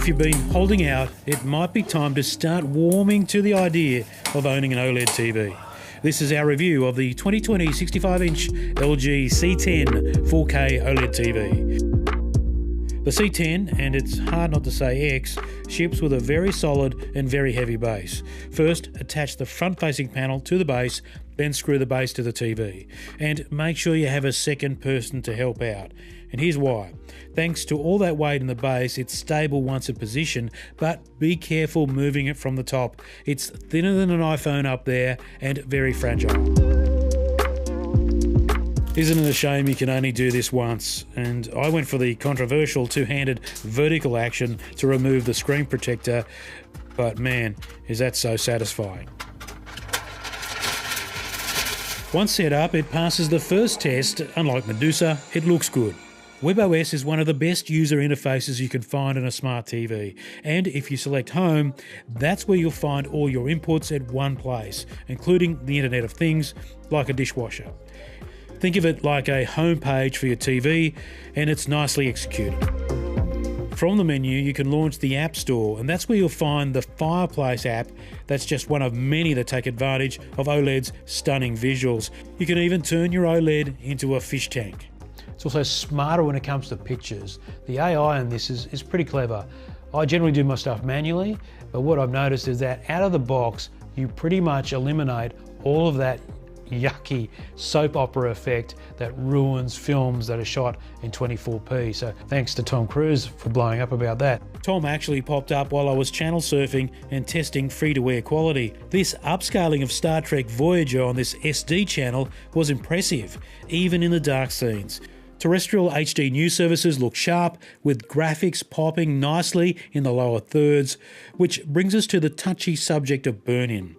If you've been holding out, it might be time to start warming to the idea of owning an OLED TV. This is our review of the 2020 65-inch LG C10 4K OLED TV. The C10, and it's hard not to say X, ships with a very solid and very heavy base. First, attach the front-facing panel to the base, then screw the base to the TV. And make sure you have a second person to help out. And here's why. Thanks to all that weight in the base, it's stable once in position, but be careful moving it from the top. It's thinner than an iPhone up there and very fragile. Isn't it a shame you can only do this once? And I went for the controversial two-handed vertical action to remove the screen protector, but man, is that so satisfying. Once set up, it passes the first test. Unlike Medusa, it looks good. WebOS is one of the best user interfaces you can find on a smart TV. And if you select Home, that's where you'll find all your inputs at one place, including the Internet of Things, like a dishwasher. Think of it like a home page for your TV, and it's nicely executed. From the menu, you can launch the App Store, and that's where you'll find the Fireplace app. That's just one of many that take advantage of OLED's stunning visuals. You can even turn your OLED into a fish tank. It's also smarter when it comes to pictures. The AI in this is pretty clever. I generally do my stuff manually, but what I've noticed is that out of the box, you pretty much eliminate all of that yucky soap opera effect that ruins films that are shot in 24p. So thanks to Tom Cruise for blowing up about that. Tom actually popped up while I was channel surfing and testing free-to-air quality. This upscaling of Star Trek Voyager on this SD channel was impressive, even in the dark scenes. Terrestrial HD news services look sharp, with graphics popping nicely in the lower thirds, which brings us to the touchy subject of burn-in.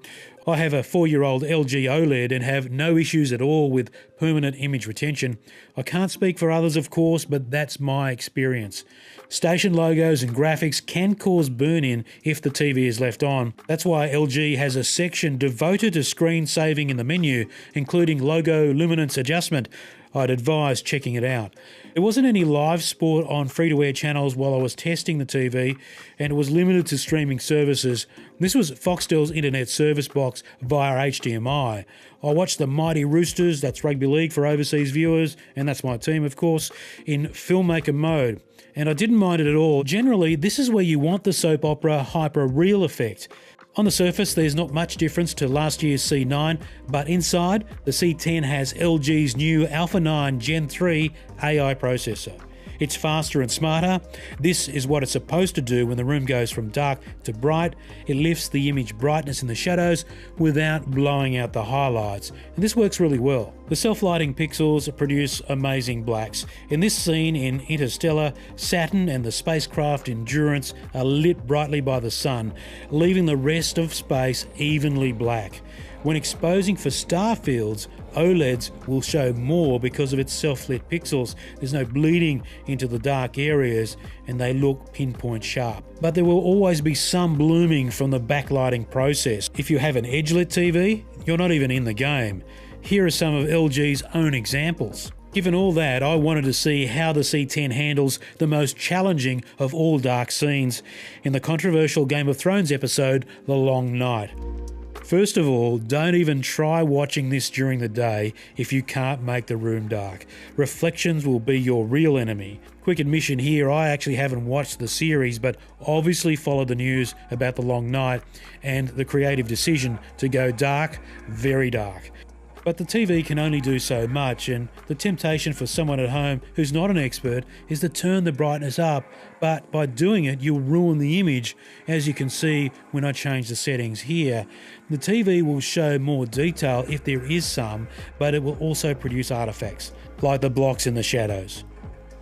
I have a 4-year-old LG OLED and have no issues at all with permanent image retention. I can't speak for others, of course, but that's my experience. Station logos and graphics can cause burn-in if the TV is left on. That's why LG has a section devoted to screen saving in the menu, including logo luminance adjustment. I'd advise checking it out. There wasn't any live sport on free-to-air channels while I was testing the TV, and it was limited to streaming services. This was Foxtel's internet service box via HDMI. I watched the Mighty Roosters, that's rugby league for overseas viewers, and that's my team of course, in filmmaker mode. And I didn't mind it at all. Generally, this is where you want the soap opera hyper-real effect. On the surface, there's not much difference to last year's C9, but inside, the C10 has LG's new Alpha 9 Gen 3 AI processor. It's faster and smarter. This is what it's supposed to do when the room goes from dark to bright. It lifts the image brightness in the shadows without blowing out the highlights, and this works really well. The self-lighting pixels produce amazing blacks. In this scene in Interstellar, Saturn and the spacecraft Endurance are lit brightly by the sun, leaving the rest of space evenly black. When exposing for star fields, OLEDs will show more because of its self-lit pixels. There's no bleeding into the dark areas and they look pinpoint sharp. But there will always be some blooming from the backlighting process. If you have an edge-lit TV, you're not even in the game. Here are some of LG's own examples. Given all that, I wanted to see how the C10 handles the most challenging of all dark scenes in the controversial Game of Thrones episode, The Long Night. First of all, don't even try watching this during the day if you can't make the room dark. Reflections will be your real enemy. Quick admission here, I actually haven't watched the series, but obviously followed the news about The Long Night and the creative decision to go dark, very dark. But the TV can only do so much, and the temptation for someone at home who's not an expert is to turn the brightness up, but by doing it you'll ruin the image. As you can see when I change the settings here, the TV will show more detail if there is some, but it will also produce artifacts, like the blocks in the shadows.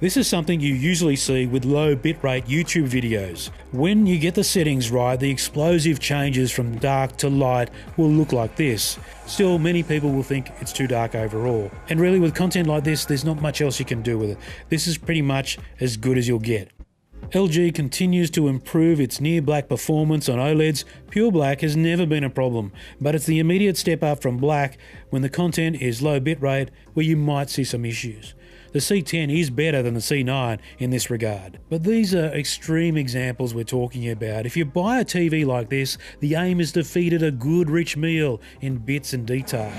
This is something you usually see with low bitrate YouTube videos. When you get the settings right, the explosive changes from dark to light will look like this. Still, many people will think it's too dark overall. And really, with content like this, there's not much else you can do with it. This is pretty much as good as you'll get. LG continues to improve its near black performance on OLEDs. Pure black has never been a problem, but it's the immediate step up from black when the content is low bitrate where you might see some issues. The C10 is better than the C9 in this regard. But these are extreme examples we're talking about. If you buy a TV like this, the aim is to feed it a good rich meal in bits and detail.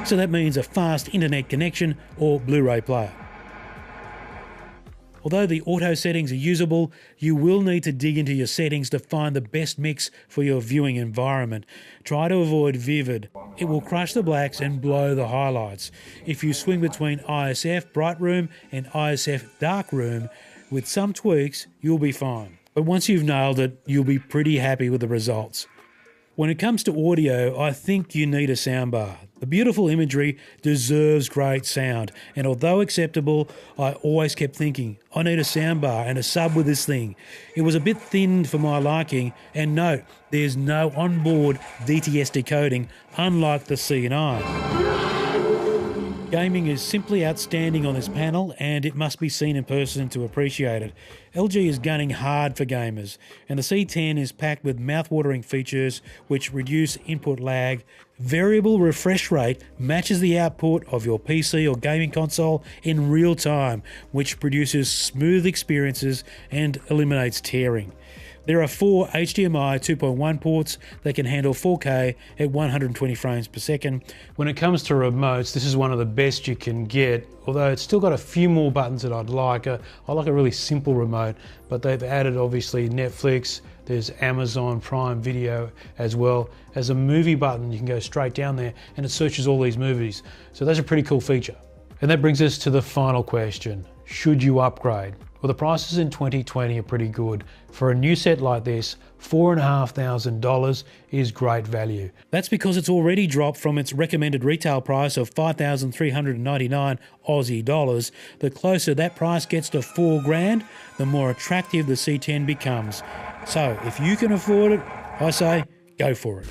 So that means a fast internet connection or Blu-ray player. Although the auto settings are usable, you will need to dig into your settings to find the best mix for your viewing environment. Try to avoid vivid. It will crush the blacks and blow the highlights. If you swing between ISF Bright Room and ISF Dark Room, with some tweaks, you'll be fine. But once you've nailed it, you'll be pretty happy with the results. When it comes to audio, I think you need a soundbar. The beautiful imagery deserves great sound, and although acceptable, I always kept thinking, I need a soundbar and a sub with this thing. It was a bit thin for my liking, and note, there's no onboard DTS decoding, unlike the C9. Gaming is simply outstanding on this panel, and it must be seen in person to appreciate it. LG is gunning hard for gamers, and the C10 is packed with mouth-watering features which reduce input lag. Variable refresh rate matches the output of your PC or gaming console in real time, which produces smooth experiences and eliminates tearing. There are 4 HDMI 2.1 ports that can handle 4K at 120 frames per second. When it comes to remotes, this is one of the best you can get, although it's still got a few more buttons that I'd like. I like a really simple remote, but they've added obviously Netflix, there's Amazon Prime Video as well as a movie button. You can go straight down there and it searches all these movies. So that's a pretty cool feature. And that brings us to the final question. Should you upgrade? Well, the prices in 2020 are pretty good. For a new set like this, $4,500 is great value. That's because it's already dropped from its recommended retail price of $5,399 Aussie dollars. The closer that price gets to $4,000, the more attractive the C10 becomes. So if you can afford it, I say go for it.